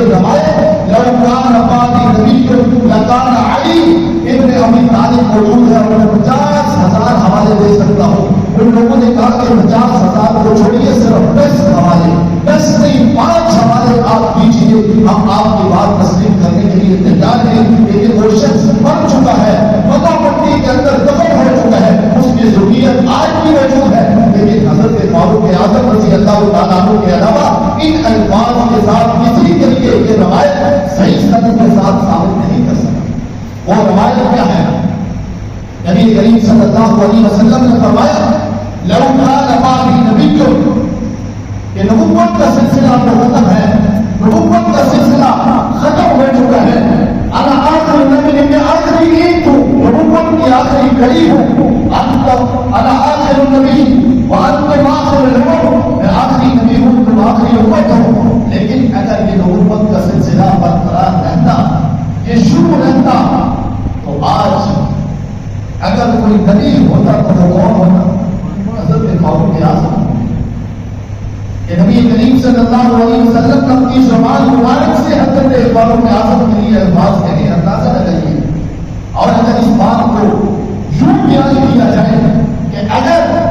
یہ روایت لو کان بعدی نبی لکان علی ابن ابی طالب موجود ہے اور 50,000 حوالے دے سکتا ہوں. ان لوگوں نے کہا کہ 50,000 کو چھوڑیے, صرف 10 حوالے, 10 نہیں 5 حوالے آپ دیجیے, ہم آپ کی بات تسلیم کرنے کے لیے تیار ہیں. لیکن وہ شخص مر چکا ہے, مکہ پٹی کے اندر دفن ہو چکا ہے, اس کی ضروریت آج بھی موجود ہے. لیکن حضرت فاروق اعظم رضی اللہ تعالیٰ عنہ کے علاوہ ان الفاظ کے ساتھ کسی طریقے کی روایت صحیح سند کے ساتھ ثابت نہیں کر سکتا. وہ روایت کیا ہے؟ نبی کریم صلی اللہ علیہ وسلم نے فرمایا لو کان بعدی نبی, کہ نبوت کا سلسلہ تو ختم ہے, نبوت کا سلسلہ ختم ہو چکا ہے. انا آخر نبی میں آخری ایک ہوں, نبوت کی آخری کڑی ہوں. انا آخر نبی وانتم آخر الامم, میں آخری نبی ہوں, تم آخری امت ہو. لیکن اگر یہ نبوت کا سلسلہ برقرار رہتا, یہ شروع رہتا, تو آج اگر کوئی نبی ہوتا تو وہ کون ہوتا؟ حضرت فاروق اعظم. کہ نبی کریم صلی اللہ علیہ وسلم اپنی زبان مبارک سے حضرت فاروق اعظم کے لیے الفاظ کہیں, اندازہ لگائیے. اور اگر اس بات کو یوں بیان کیا جائے کہ اگر